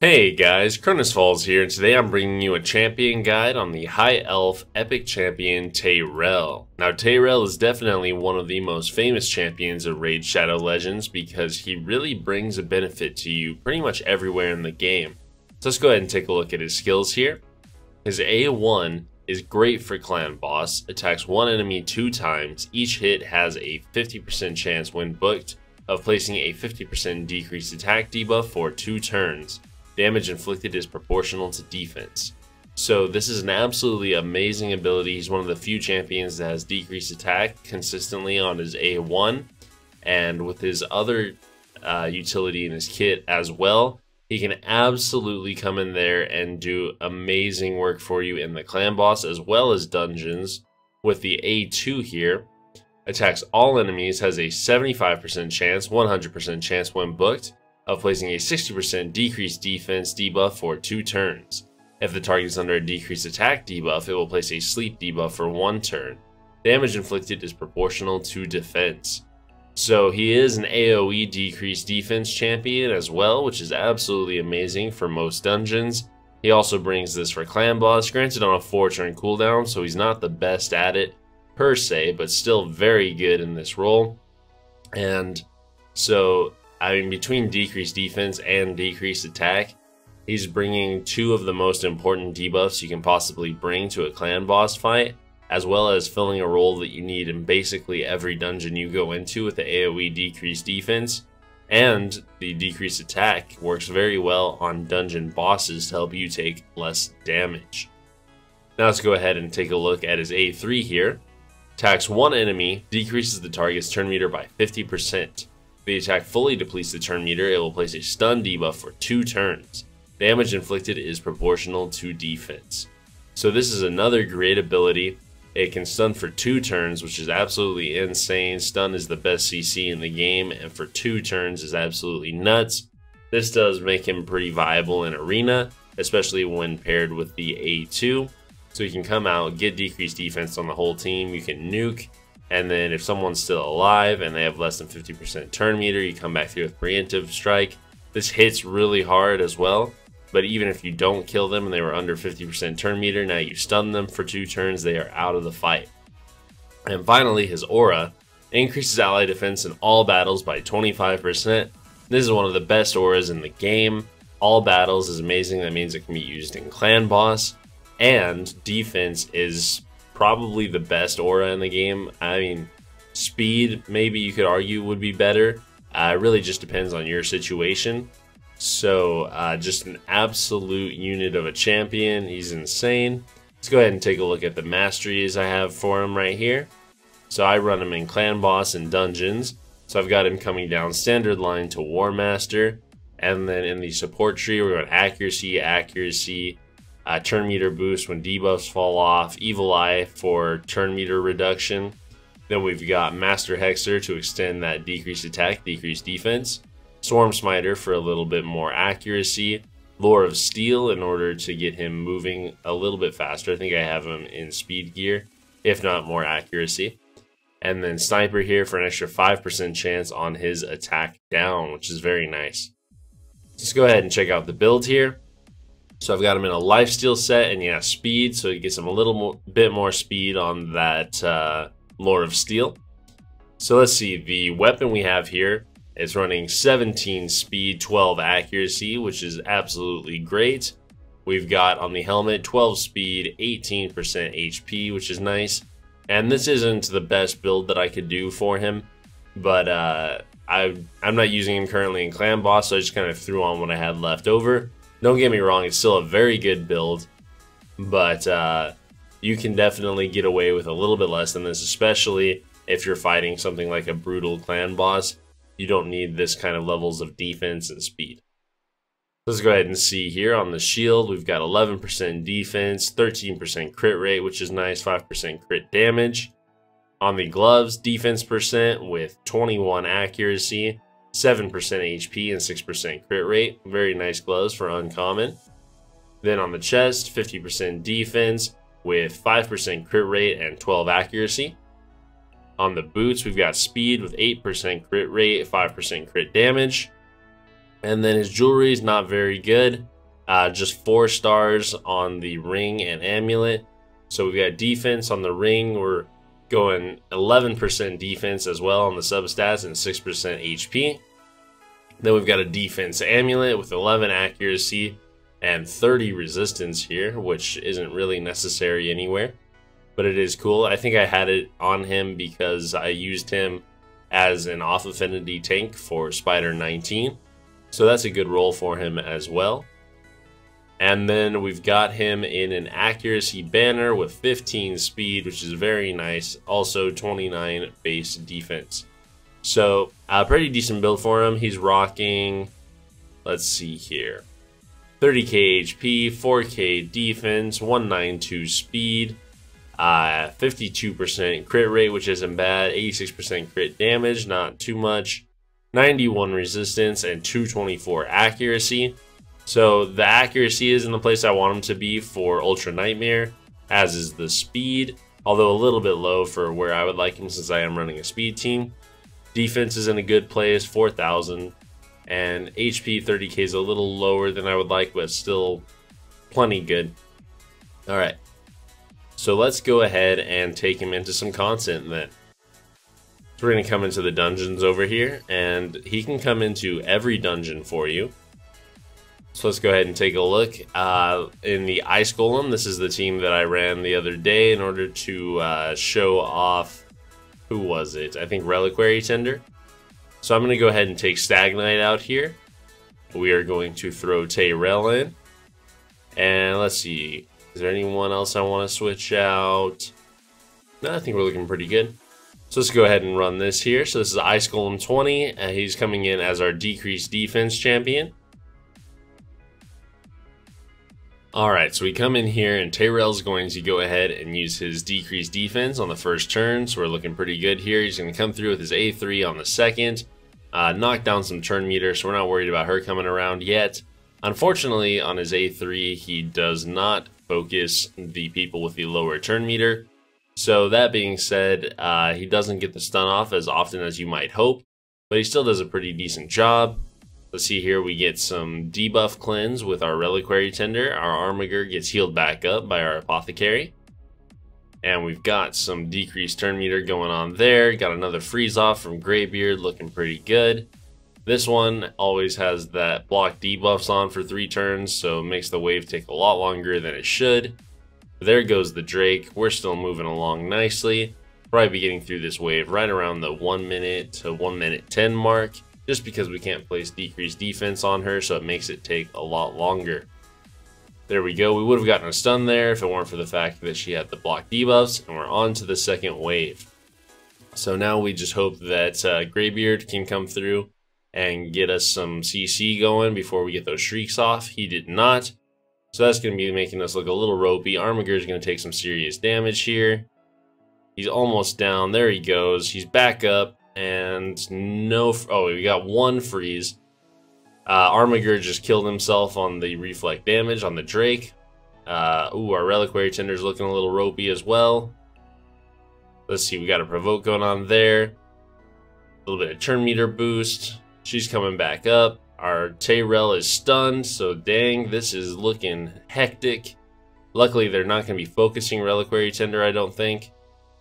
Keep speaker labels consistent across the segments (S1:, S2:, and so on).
S1: Hey guys, Cronus Falls here, and today I'm bringing you a champion guide on the High Elf Epic Champion Tayrel. Now Tayrel is definitely one of the most famous champions of Raid Shadow Legends because he really brings a benefit to you pretty much everywhere in the game. So let's go ahead and take a look at his skills here. His A1 is great for clan boss, attacks one enemy 2 times, each hit has a 50% chance when booked of placing a 50% decreased attack debuff for 2 turns. Damage inflicted is proportional to defense. So this is an absolutely amazing ability. He's one of the few champions that has decreased attack consistently on his A1, and with his other utility in his kit as well, he can absolutely come in there and do amazing work for you in the clan boss as well as dungeons. With the A2 here, attacks all enemies, has a 75% chance, 100% chance when booked, of placing a 60% decreased defense debuff for 2 turns. If the target is under a decreased attack debuff, it will place a sleep debuff for 1 turn. Damage inflicted is proportional to defense. So he is an AoE decreased defense champion as well, which is absolutely amazing for most dungeons. He also brings this for clan boss, granted on a 4-turn cooldown, so he's not the best at it per se, but still very good in this role. And so between decreased defense and decreased attack, he's bringing 2 of the most important debuffs you can possibly bring to a clan boss fight, as well as filling a role that you need in basically every dungeon you go into with the AoE decreased defense. And the decreased attack works very well on dungeon bosses to help you take less damage. Now let's go ahead and take a look at his A3 here. Attacks one enemy, decreases the target's turn meter by 50%. If the attack fully depletes the turn meter, it will place a stun debuff for 2 turns. Damage inflicted is proportional to defense. So this is another great ability. It can stun for 2 turns, which is absolutely insane. Stun is the best CC in the game, and for 2 turns is absolutely nuts. This does make him pretty viable in arena, especially when paired with the A2. So you can come out, get decreased defense on the whole team, you can nuke, and then if someone's still alive and they have less than 50% turn meter, you come back through with preemptive strike. This hits really hard as well, but even if you don't kill them and they were under 50% turn meter, now you stun them for 2 turns, they are out of the fight. And finally, his aura increases ally defense in all battles by 25%. This is one of the best auras in the game. All battles is amazing. That means it can be used in clan boss, and defense is probably the best aura in the game. I mean, speed, maybe you could argue would be better. It really just depends on your situation. So just an absolute unit of a champion. He's insane. Let's go ahead and take a look at the masteries I have for him right here. So I run him in clan boss and dungeons. So I've got him coming down standard line to war master, and then in the support tree we're going accuracy, turn meter boost when debuffs fall off, evil eye for turn meter reduction. Then we've got master hexer to extend that decreased attack, decreased defense, swarm smiter for a little bit more accuracy, lore of steel in order to get him moving a little bit faster. I think I have him in speed gear, if not more accuracy. And then sniper here for an extra 5% chance on his attack down, which is very nice. Let's go ahead and check out the build here. So I've got him in a lifesteal set, and yeah, speed, so he gets him a little bit more speed on that lore of steel. So let's see, the weapon we have here is running 17 speed, 12 accuracy, which is absolutely great. We've got on the helmet 12 speed, 18% HP, which is nice. And this isn't the best build that I could do for him, but I'm not using him currently in clan boss, so I just kind of threw on what I had left over. Don't get me wrong, it's still a very good build, but you can definitely get away with a little bit less than this, especially if you're fighting something like a brutal clan boss. You don't need this kind of levels of defense and speed. Let's go ahead and see here on the shield, we've got 11% defense, 13% crit rate, which is nice, 5% crit damage. On the gloves, defense percent with 21 accuracy, 7% HP and 6% crit rate. Very nice gloves for uncommon. Then on the chest, 50% defense with 5% crit rate and 12 accuracy. On the boots, we've got speed with 8% crit rate, 5% crit damage. And then his jewelry is not very good. Just 4 stars on the ring and amulet. So we've got defense on the ring. We're going 11% defense as well on the substats and 6% HP. Then we've got a defense amulet with 11 accuracy and 30 resistance here, which isn't really necessary anywhere, but it is cool. I think I had it on him because I used him as an off affinity tank for Spider 19. So that's a good role for him as well. And then we've got him in an accuracy banner with 15 speed, which is very nice. Also 29 base defense. So a pretty decent build for him. He's rocking, let's see here, 30k HP, 4k defense, 192 speed, 52% crit rate, which isn't bad, 86% crit damage, not too much, 91 resistance, and 224 accuracy. So the accuracy is in the place I want him to be for Ultra Nightmare, as is the speed, although a little bit low for where I would like him since I am running a speed team. Defense is in a good place, 4,000, and HP 30k is a little lower than I would like, but still plenty good. Alright, so let's go ahead and take him into some content then. So we're going to come into the dungeons over here, and he can come into every dungeon for you. So let's go ahead and take a look. In the Ice Golem, this is the team that I ran the other day in order to show off, who was it? I think Reliquary Tender. So I'm going to go ahead and take Stagnite out here. We are going to throw Tayrel in. And let's see, is there anyone else I want to switch out? No, I think we're looking pretty good. So let's go ahead and run this here. So this is Ice Golem 20, and he's coming in as our decreased defense champion. Alright, so we come in here and Tayrel's going to go ahead and use his decreased defense on the first turn, so we're looking pretty good here. He's going to come through with his A3 on the second, knock down some turn meter, so we're not worried about her coming around yet. Unfortunately, on his A3, he does not focus the people with the lower turn meter. So that being said, he doesn't get the stun off as often as you might hope, but he still does a pretty decent job. Let's see here, we get some debuff cleanse with our Reliquary Tender. Our Armiger gets healed back up by our Apothecary. And we've got some decreased turn meter going on there. Got another freeze off from Greybeard, looking pretty good. This one always has that block debuffs on for 3 turns, so it makes the wave take a lot longer than it should. There goes the Drake. We're still moving along nicely. Probably be getting through this wave right around the 1 minute to 1 minute 10 mark. Just because we can't place decreased defense on her, so it makes it take a lot longer. There we go. We would have gotten a stun there if it weren't for the fact that she had the block debuffs, and we're on to the second wave. So now we just hope that Greybeard can come through and get us some CC going before we get those shrieks off. He did not, so that's going to be making us look a little ropey. Armiger is going to take some serious damage here. He's almost down. There he goes. He's back up. And no, oh, we got 1 freeze. Armiger just killed himself on the reflect damage on the Drake. Ooh, our Reliquary Tender's looking a little ropey as well. Let's see, we got a provoke going on there. A little bit of turn meter boost. She's coming back up. Our Tayrel is stunned, so dang, this is looking hectic. Luckily, they're not going to be focusing Reliquary Tender, I don't think.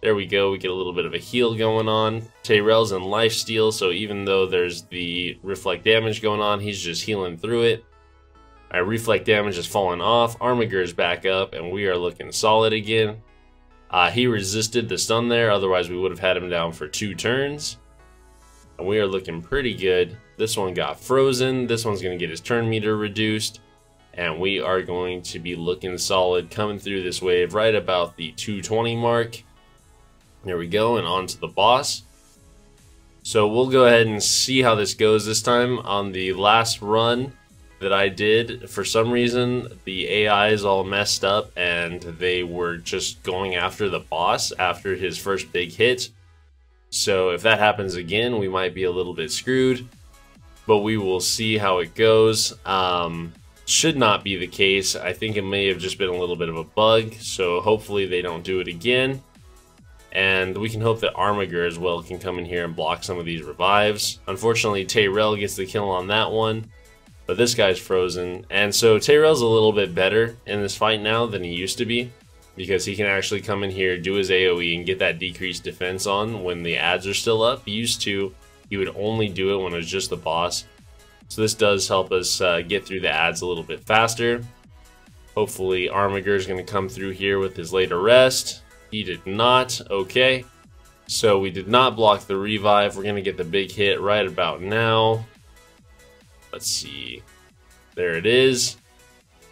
S1: There we go, we get a little bit of a heal going on. Tayrel's in lifesteal, so even though there's the reflect damage going on, he's just healing through it. Our reflect damage is falling off, Armiger is back up, and we are looking solid again. He resisted the stun there, otherwise we would have had him down for 2 turns. And we are looking pretty good. This one got frozen, this one's going to get his turn meter reduced. And we are going to be looking solid coming through this wave right about the 220 mark. There we go, and on to the boss. So we'll go ahead and see how this goes this time. On the last run that I did, for some reason, the AI is all messed up, and they were just going after the boss after his first big hit. So if that happens again, we might be a little bit screwed, but we will see how it goes. Should not be the case. I think it may have just been a little bit of a bug, so hopefully they don't do it again. And we can hope that Armiger as well can come in here and block some of these revives. Unfortunately, Tayrel gets the kill on that one. But this guy's frozen, and so Tayrel's a little bit better in this fight now than he used to be, because he can actually come in here, do his AoE, and get that decreased defense on when the ads are still up. He would only do it when it was just the boss. So this does help us get through the ads a little bit faster. Hopefully Armiger is going to come through here with his later rest. He did not. Okay. So we did not block the revive. We're going to get the big hit right about now. Let's see. There it is.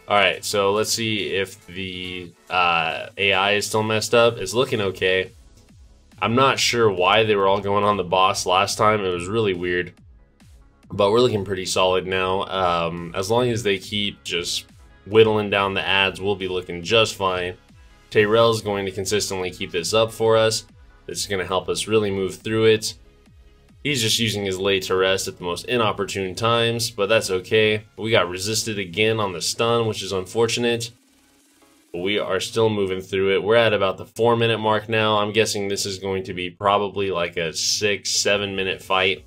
S1: Alright, so let's see if the AI is still messed up. It's looking okay. I'm not sure why they were all going on the boss last time. It was really weird. But we're looking pretty solid now. As long as they keep just whittling down the ads, we'll be looking just fine. Tayrel is going to consistently keep this up for us. This is going to help us really move through it. He's just using his lay to rest at the most inopportune times, but that's okay. We got resisted again on the stun, which is unfortunate. But we are still moving through it. We're at about the 4-minute mark now. I'm guessing this is going to be probably like a 6-7 minute fight.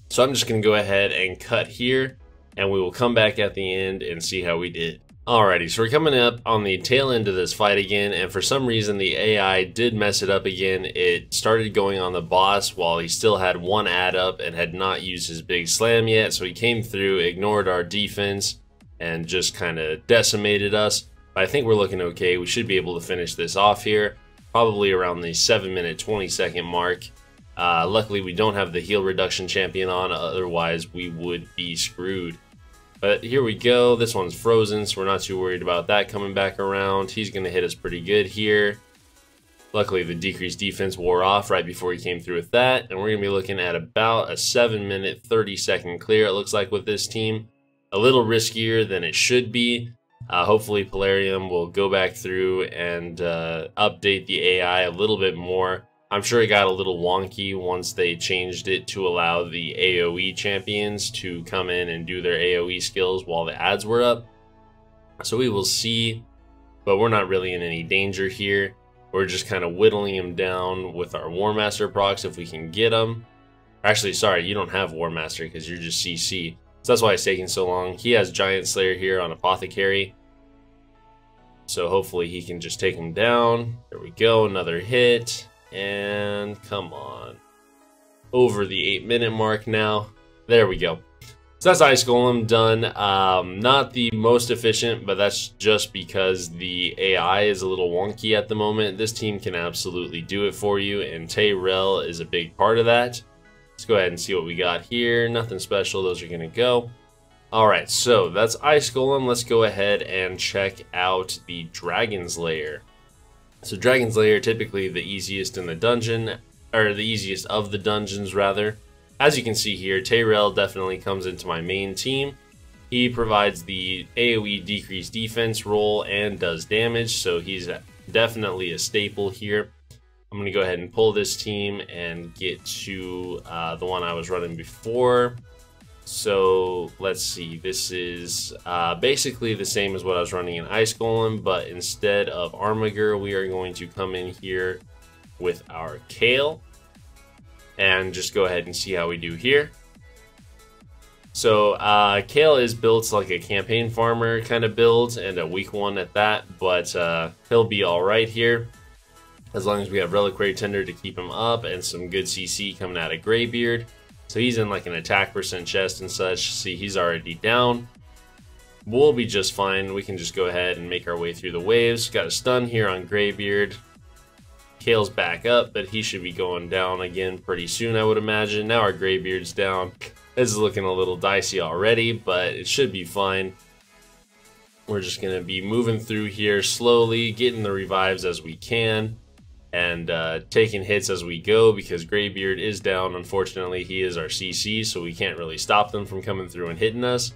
S1: So I'm just going to go ahead and cut here, and we will come back at the end and see how we did. Alrighty, so we're coming up on the tail end of this fight again, and for some reason the AI did mess it up again. It started going on the boss while he still had one ad up and had not used his big slam yet, so he came through, ignored our defense, and just kind of decimated us. But I think we're looking okay. We should be able to finish this off here, probably around the 7-minute 20-second mark. Luckily we don't have the heal reduction champion on, otherwise we would be screwed. But here we go. This one's frozen, so we're not too worried about that coming back around. He's going to hit us pretty good here. Luckily, the decreased defense wore off right before he came through with that. And we're going to be looking at about a 7-minute, 30-second clear, it looks like, with this team. A little riskier than it should be. Hopefully, Polarium will go back through and update the AI a little bit more. I'm sure it got a little wonky once they changed it to allow the AoE champions to come in and do their AoE skills while the ads were up. So we will see, but we're not really in any danger here. We're just kind of whittling him down with our War Master procs if we can get him. Actually, sorry, you don't have War Master because you're just CC. So that's why it's taking so long. He has Giant Slayer here on Apothecary. So hopefully he can just take him down. There we go, another hit. And come on. Over the 8-minute mark now. There we go. So that's Ice Golem done. Not the most efficient, but that's just because the AI is a little wonky at the moment. This team can absolutely do it for you, and Tayrel is a big part of that. Let's go ahead and see what we got here. Nothing special. Those are going to go. Alright, so that's Ice Golem. Let's go ahead and check out the Dragon's Lair. So Dragon's Lair, typically the easiest in the dungeon, or the easiest of the dungeons rather. As you can see here, Tayrel definitely comes into my main team. He provides the AoE decreased defense role and does damage, so he's definitely a staple here. I'm going to go ahead and pull this team and get to the one I was running before. So let's see, this is basically the same as what I was running in Ice Golem, but instead of Armiger, we are going to come in here with our Kale and just go ahead and see how we do here. So Kale is built like a campaign farmer kind of build, and a weak one at that, but he'll be alright here as long as we have Reliquary Tender to keep him up and some good CC coming out of Greybeard. So he's in like an attack % chest and such. See, he's already down. We'll be just fine. We can just go ahead and make our way through the waves. Got a stun here on Greybeard. Kale's back up, but he should be going down again pretty soon, I would imagine. Now our Greybeard's down. This is looking a little dicey already, but it should be fine. We're just going to be moving through here slowly, getting the revives as we can, and taking hits as we go, because Greybeard is down. Unfortunately, he is our CC, so we can't really stop them from coming through and hitting us.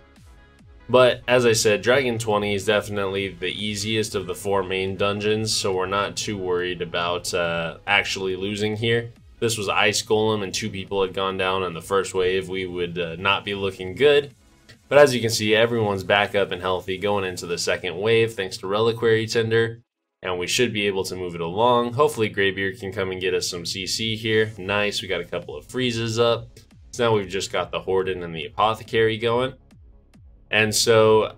S1: But as I said, Dragon 20 is definitely the easiest of the 4 main dungeons, so we're not too worried about actually losing here. If this was Ice Golem and 2 people had gone down in the first wave, we would not be looking good. But as you can see, everyone's back up and healthy going into the second wave thanks to Reliquary Tender. And we should be able to move it along. Hopefully Greybeard can come and get us some CC here. Nice, we got a couple of freezes up. So now we've just got the Horden and the Apothecary going. And so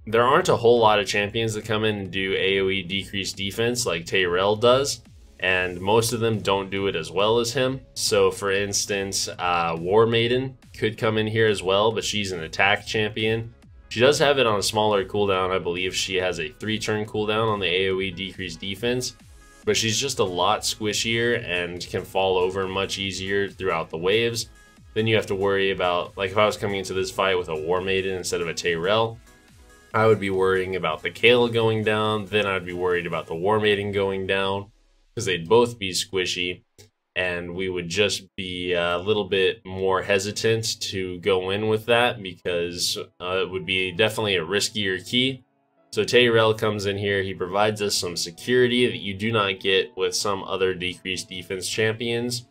S1: there aren't a whole lot of champions that come in and do AoE decreased defense like Tayrel does, and most of them don't do it as well as him. So for instance, War Maiden could come in here as well, but she's an attack champion. She does have it on a smaller cooldown. I believe she has a 3-turn cooldown on the AoE decreased defense, but she's just a lot squishier and can fall over much easier throughout the waves. Then you have to worry about, like if I was coming into this fight with a War Maiden instead of a Tayrel, I would be worrying about the Kale going down, then I'd be worried about the War Maiden going down, because they'd both be squishy, and we would just be a little bit more hesitant to go in with that, because it would be definitely a riskier key. So Tayrel comes in here, he provides us some security that you do not get with some other decreased defense champions.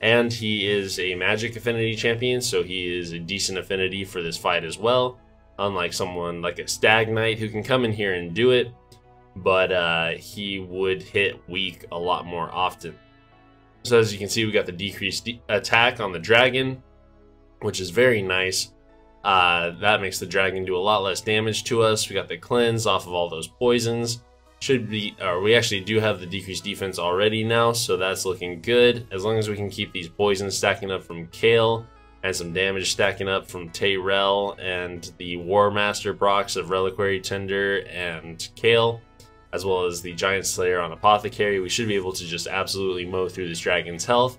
S1: And he is a magic affinity champion, so he is a decent affinity for this fight as well. Unlike someone like a Stag Knight who can come in here and do it, but he would hit weak a lot more often. So as you can see, we got the decreased attack on the dragon, which is very nice. That makes the dragon do a lot less damage to us. We got the cleanse off of all those poisons. We actually do have the decreased defense already now, so that's looking good. As long as we can keep these poisons stacking up from Kale, and some damage stacking up from Tayrel and the War Master procs of Reliquary Tender and Kale, as well as the Giant Slayer on Apothecary, we should be able to just absolutely mow through this dragon's health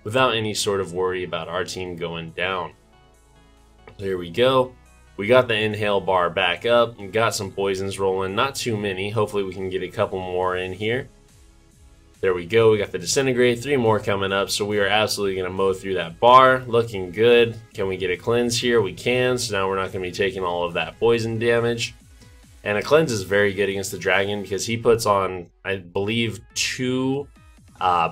S1: without any sort of worry about our team going down. There we go. We got the inhale bar back up and got some poisons rolling. Not too many. Hopefully we can get a couple more in here. There we go. We got the disintegrate. 3 more coming up. So we are absolutely going to mow through that bar. Looking good. Can we get a cleanse here? We can. So now we're not going to be taking all of that poison damage. And a cleanse is very good against the dragon because he puts on, I believe, 2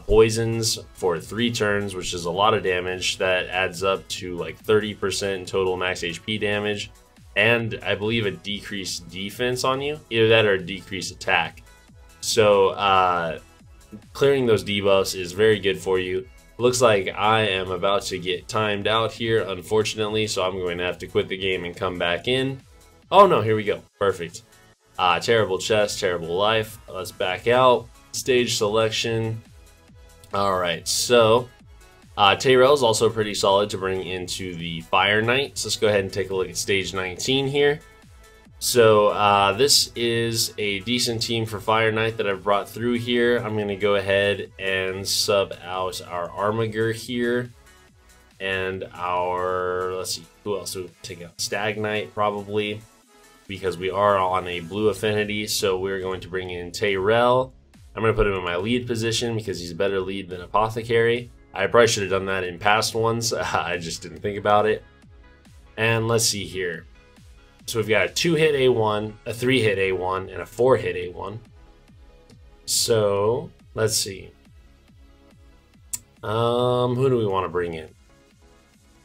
S1: poisons for 3 turns, which is a lot of damage. That adds up to like 30% total max HP damage, and I believe a decreased defense on you, either that or a decreased attack. So clearing those debuffs is very good for you. Looks like I am about to get timed out here, unfortunately, so I'm going to have to quit the game and come back in. Oh no, here we go. Perfect. Terrible chest, terrible life. Let's back out. Stage selection. Alright, so Tayrel is also pretty solid to bring into the Fire Knight. So let's go ahead and take a look at stage 19 here. So this is a decent team for Fire Knight that I've brought through here. I'm going to go ahead and sub out our Armiger here. And our, let's see, who else would take out? Stag Knight probably, because we are on a blue affinity. So we're going to bring in Tayrel. I'm going to put him in my lead position because he's a better lead than Apothecary. I probably should have done that in past ones. I just didn't think about it. And let's see here. So we've got a 2-hit A1, a 3-hit A1, and a 4-hit A1. So let's see. Who do we want to bring in?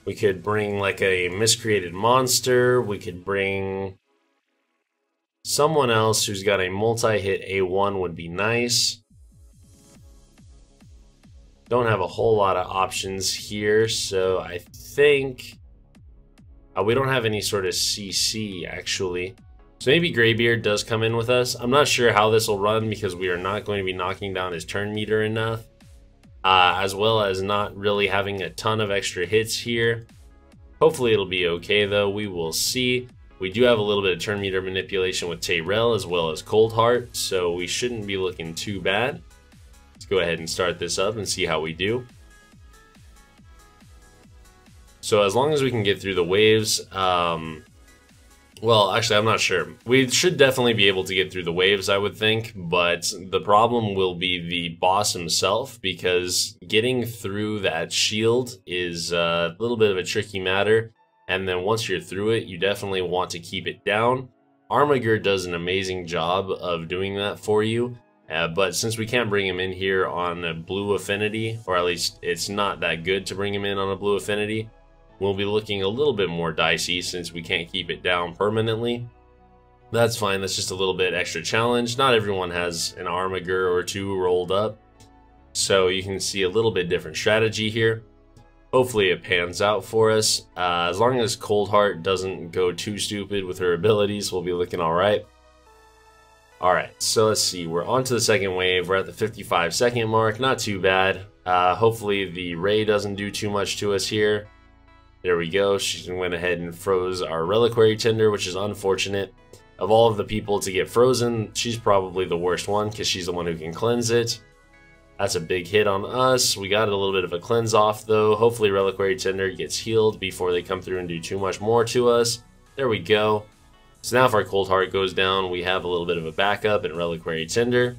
S1: We could bring like a miscreated monster. We could bring someone else who's got a multi-hit A1 would be nice. Don't have a whole lot of options here, so I think we don't have any sort of CC actually. So maybe Greybeard does come in with us. I'm not sure how this will run because we are not going to be knocking down his turn meter enough, as well as not really having a ton of extra hits here. Hopefully it'll be okay though, we will see. We do have a little bit of turn meter manipulation with Tayrel as well as Cold Heart, so we shouldn't be looking too bad. Let's go ahead and start this up and see how we do. So as long as we can get through the waves, well, actually, I'm not sure. We should definitely be able to get through the waves, I would think, but the problem will be the boss himself, because getting through that shield is a little bit of a tricky matter, and then once you're through it, you definitely want to keep it down. Armiger does an amazing job of doing that for you, but since we can't bring him in here on a blue affinity, or at least it's not that good to bring him in on a blue affinity, we'll be looking a little bit more dicey since we can't keep it down permanently. That's fine, that's just a little bit extra challenge. Not everyone has an Armiger or 2 rolled up, so you can see a little bit different strategy here. Hopefully it pans out for us. As long as Coldheart doesn't go too stupid with her abilities, we'll be looking alright. Alright, so let's see. We're on to the second wave. We're at the 55-second mark. Not too bad. Hopefully the Ray doesn't do too much to us here. There we go. She went ahead and froze our Reliquary Tinder, which is unfortunate. Of all of the people to get frozen, she's probably the worst one because she's the one who can cleanse it. That's a big hit on us. We got a little bit of a cleanse off though. Hopefully Reliquary Tinder gets healed before they come through and do too much more to us. There we go. So now if our Coldheart goes down, we have a little bit of a backup in Reliquary Tinder.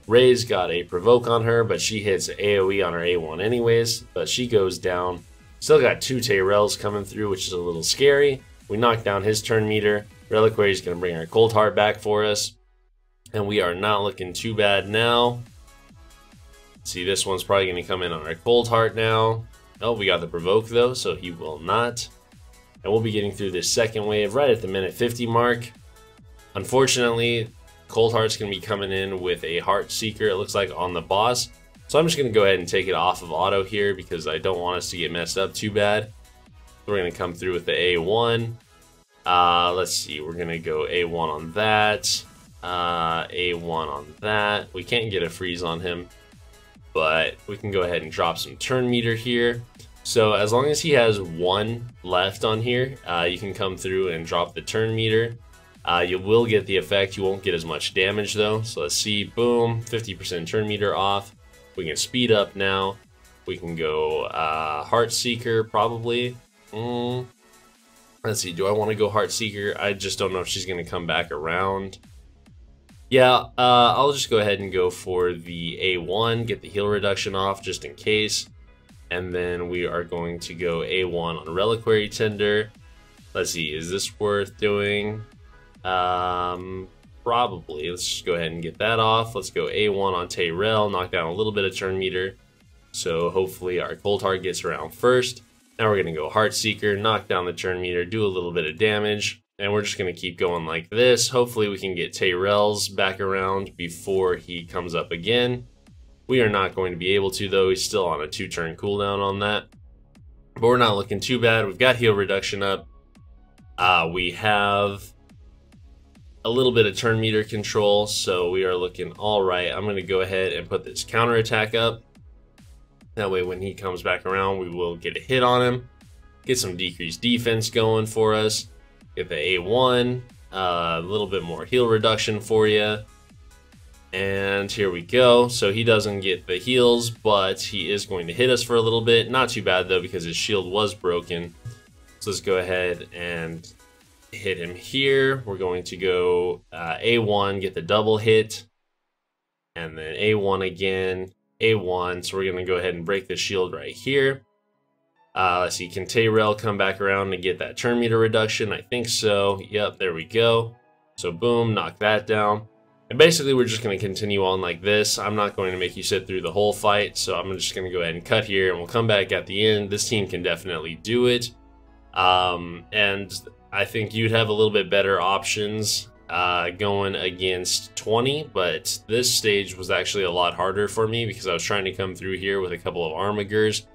S1: Ray's got a provoke on her, but she hits AoE on her A1 anyways, but she goes down. Still got 2 Tayrels coming through, which is a little scary. We knock down his turn meter. Reliquary is going to bring our Coldheart back for us. And we are not looking too bad now. See, this one's probably going to come in on our Coldheart now. Oh, we got the provoke though, so he will not. And we'll be getting through this second wave right at the minute 50 mark. Unfortunately, Coldheart's going to be coming in with a Heart Seeker, it looks like, on the boss. So I'm just going to go ahead and take it off of auto here because I don't want us to get messed up too bad. We're going to come through with the A1. Let's see, we're going to go A1 on that. A1 on that. We can't get a freeze on him, but we can go ahead and drop some turn meter here. So as long as he has 1 left on here, you can come through and drop the turn meter. You will get the effect. You won't get as much damage though. So let's see, boom, 50% turn meter off. We can speed up now. We can go Heart Seeker probably. Let's see, do I want to go Heart Seeker? I just don't know if she's going to come back around. Yeah, I'll just go ahead and go for the A1, get the heal reduction off just in case. And then we are going to go A1 on Reliquary Tinder. Let's see, is this worth doing? Probably. Let's just go ahead and get that off. Let's go A1 on Tayrel, knock down a little bit of turn meter. So hopefully our Coldheart gets around first. Now we're going to go Heart Seeker, knock down the turn meter, do a little bit of damage. And we're just going to keep going like this. Hopefully we can get Tayrel's back around before he comes up again. We are not going to be able to though. He's still on a 2-turn cooldown on that. But we're not looking too bad. We've got heal reduction up. We have a little bit of turn meter control, so we are looking all right. I'm going to go ahead and put this counter attack up. That way when he comes back around, we will get a hit on him. Get some decreased defense going for us. Get the A1, a little bit more heal reduction for you. And here we go. So he doesn't get the heals, but he is going to hit us for a little bit. Not too bad though, because his shield was broken. So let's go ahead and hit him here. We're going to go A1, get the double hit. And then A1 again, A1. So we're going to go ahead and break the shield right here. Let's see, can Tayrel come back around and get that turn meter reduction? I think so. Yep, there we go. So boom, knock that down. And basically we're just going to continue on like this. I'm not going to make you sit through the whole fight, so I'm just going to go ahead and cut here, and we'll come back at the end. This team can definitely do it. And I think you'd have a little bit better options going against 20, but this stage was actually a lot harder for me because I was trying to come through here with a couple of Armigers,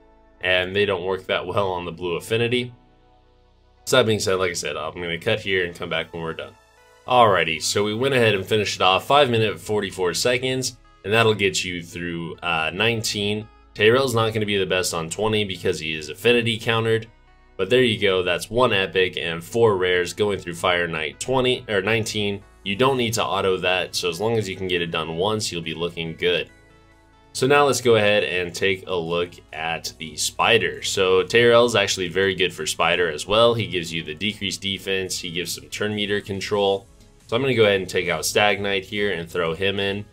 S1: and they don't work that well on the blue affinity. So that being said, like I said, I'm going to cut here and come back when we're done. Alrighty, so we went ahead and finished it off, 5 minutes 44 seconds, and that'll get you through 19. Tayrel's not going to be the best on 20 because he is affinity countered, but there you go. That's 1 epic and 4 rares going through Fire Knight 20 or 19. You don't need to auto that, so as long as you can get it done once, you'll be looking good. So now let's go ahead and take a look at the Spider. So Tayrel is actually very good for Spider as well. He gives you the decreased defense, he gives some turn meter control. So I'm going to go ahead and take out Stag Knight here and throw him in.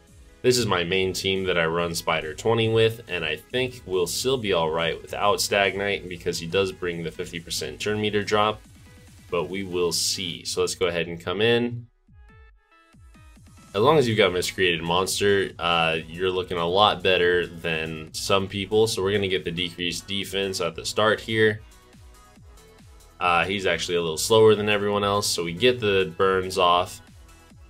S1: This is my main team that I run Spider 20 with, and I think we'll still be alright without Stag Knight because he does bring the 50% turn meter drop, but we will see. So let's go ahead and come in. As long as you've got Miscreated Monster, you're looking a lot better than some people. So we're going to get the decreased defense at the start here. He's actually a little slower than everyone else, so we get the burns off.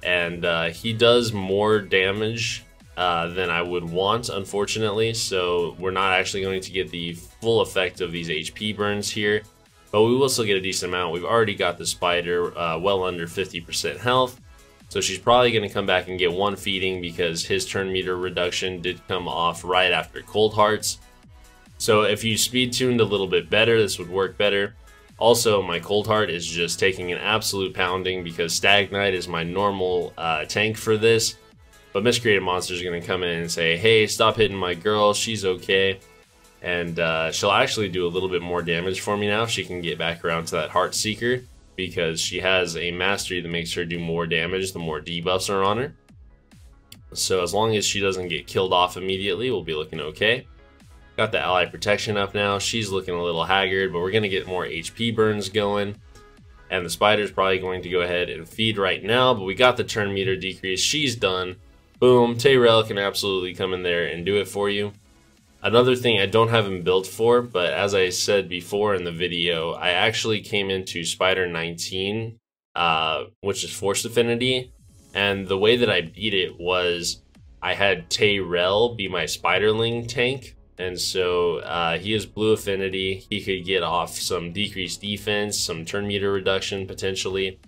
S1: And he does more damage than I would want, unfortunately. So we're not actually going to get the full effect of these HP burns here, but we will still get a decent amount. We've already got the spider well under 50% health. So she's probably going to come back and get one feeding because his turn meter reduction did come off right after Cold Hearts. So if you speed tuned a little bit better, this would work better. Also, my Cold Heart is just taking an absolute pounding because Stag Knight is my normal tank for this. But Miscreated Monster is going to come in and say, hey, stop hitting my girl, she's okay. And she'll actually do a little bit more damage for me now if she can get back around to that Heart Seeker, because she has a mastery that makes her do more damage the more debuffs are on her. So as long as she doesn't get killed off immediately, we'll be looking okay. Got the ally protection up now. She's looking a little haggard, but we're going to get more HP burns going. And the spider's probably going to go ahead and feed right now, but we got the turn meter decrease. She's done. Boom. Tayrel can absolutely come in there and do it for you. Another thing I don't have him built for, but as I said before in the video, I actually came into Spider 19, which is Force Affinity, and the way that I beat it was I had Tayrel be my Spiderling tank, and so he is Blue Affinity. He could get off some decreased defense, some turn meter reduction potentially.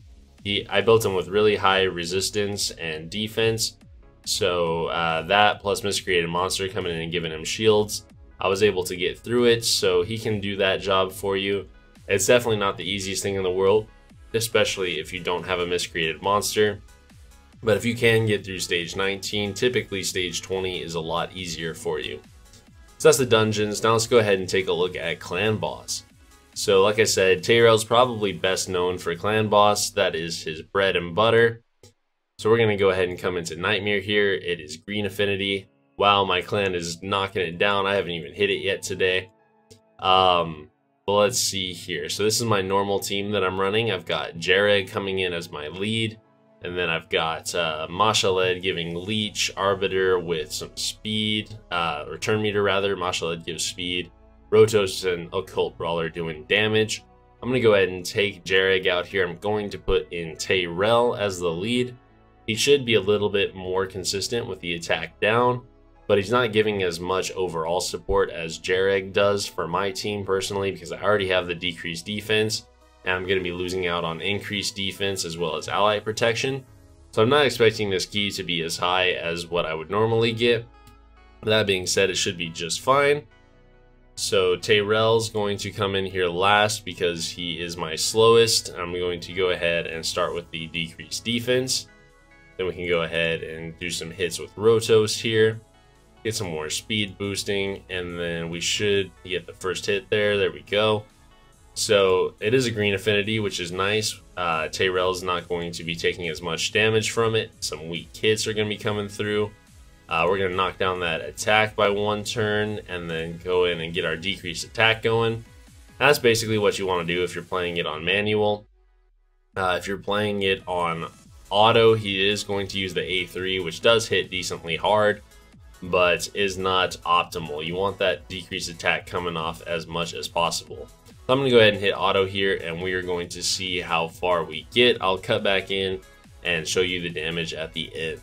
S1: I built him with really high resistance and defense. So that plus Miscreated Monster coming in and giving him shields, I was able to get through it, so he can do that job for you. It's definitely not the easiest thing in the world, especially if you don't have a Miscreated Monster. But if you can get through stage 19, typically stage 20 is a lot easier for you. So that's the dungeons. Now let's go ahead and take a look at Clan Boss. So like I said, Tayrel's probably best known for Clan Boss. That is his bread and butter. So we're going to go ahead and come into Nightmare here. It is Green Affinity. Wow, my clan is knocking it down. I haven't even hit it yet today. But let's see here. So this is my normal team that I'm running. I've got Jareg coming in as my lead. And then I've got Mashaled giving Leech, Arbiter with some speed, or turn meter rather. Mashaled gives speed. Rotos and Occult Brawler doing damage. I'm going to go ahead and take Jareg out here. I'm going to put in Tayrel as the lead. He should be a little bit more consistent with the attack down, but he's not giving as much overall support as Jareg does for my team personally, because I already have the decreased defense, and I'm going to be losing out on increased defense as well as ally protection. So I'm not expecting this key to be as high as what I would normally get. That being said, it should be just fine. So Tayrel's going to come in here last because he is my slowest. I'm going to go ahead and start with the decreased defense. Then we can go ahead and do some hits with Rotos here, get some more speed boosting, and then we should get the first hit there. There we go. So it is a Green Affinity, which is nice. Tayrel is not going to be taking as much damage from it. Some weak hits are going to be coming through. We're going to knock down that attack by one turn, and then go in and get our decreased attack going. That's basically what you want to do if you're playing it on manual. If you're playing it on auto, he is going to use the A3, which does hit decently hard, but is not optimal. You want that decreased attack coming off as much as possible. So I'm going to go ahead and hit auto here, and we are going to see how far we get. I'll cut back in and show you the damage at the end.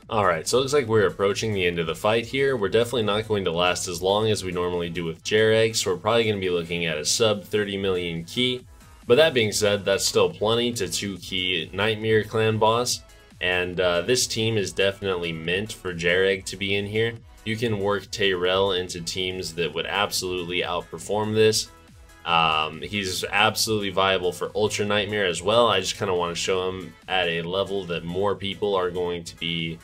S1: Alright, so it looks like we're approaching the end of the fight here. We're definitely not going to last as long as we normally do with Jareg, so we're probably going to be looking at a sub 30 million key. But that being said, that's still plenty to 2-key Nightmare Clan Boss, and this team is definitely meant for Jareg to be in here. You can work Tayrel into teams that would absolutely outperform this. He's absolutely viable for Ultra Nightmare as well. I just kind of want to show him at a level that more people are going to be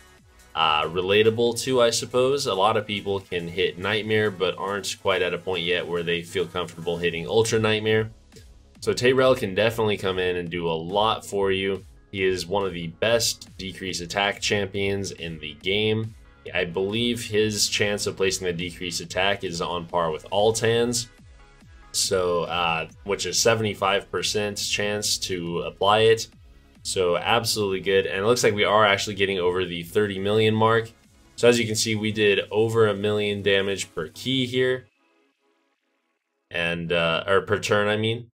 S1: relatable to, I suppose. A lot of people can hit Nightmare, but aren't quite at a point yet where they feel comfortable hitting Ultra Nightmare. So Tayrel can definitely come in and do a lot for you. He is one of the best decrease attack champions in the game. I believe his chance of placing the decrease attack is on par with Altan's. So, which is 75% chance to apply it. So absolutely good. And it looks like we are actually getting over the 30 million mark. So as you can see, we did over 1 million damage per key here. And, or per turn, I mean.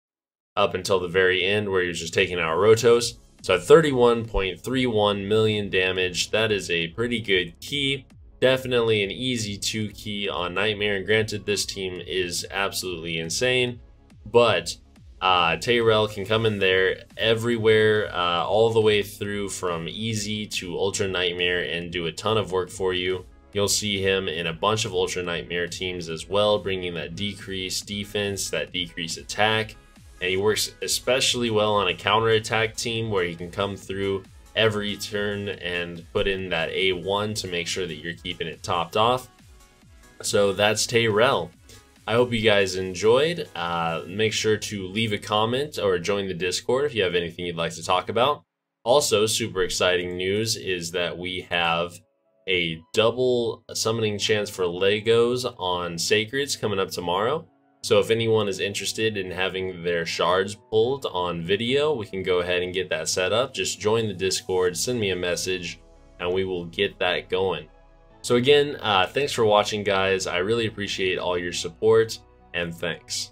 S1: Up until the very end where you're just taking out Rotos. So at 31.31 million damage, that is a pretty good key. Definitely an easy 2 key on Nightmare, and granted this team is absolutely insane, but Tayrel can come in there everywhere, all the way through from easy to Ultra Nightmare and do a ton of work for you. You'll see him in a bunch of Ultra Nightmare teams as well, bringing that decreased defense, that decreased attack, and he works especially well on a counterattack team where he can come through every turn and put in that A1 to make sure that you're keeping it topped off. So that's Tayrel. I hope you guys enjoyed. Make sure to leave a comment or join the Discord if you have anything you'd like to talk about. Also, super exciting news is that we have a double summoning chance for Legos on Sacreds coming up tomorrow. So if anyone is interested in having their shards pulled on video, we can go ahead and get that set up. Just join the Discord, send me a message, and we will get that going. So again, thanks for watching, guys. I really appreciate all your support, and thanks.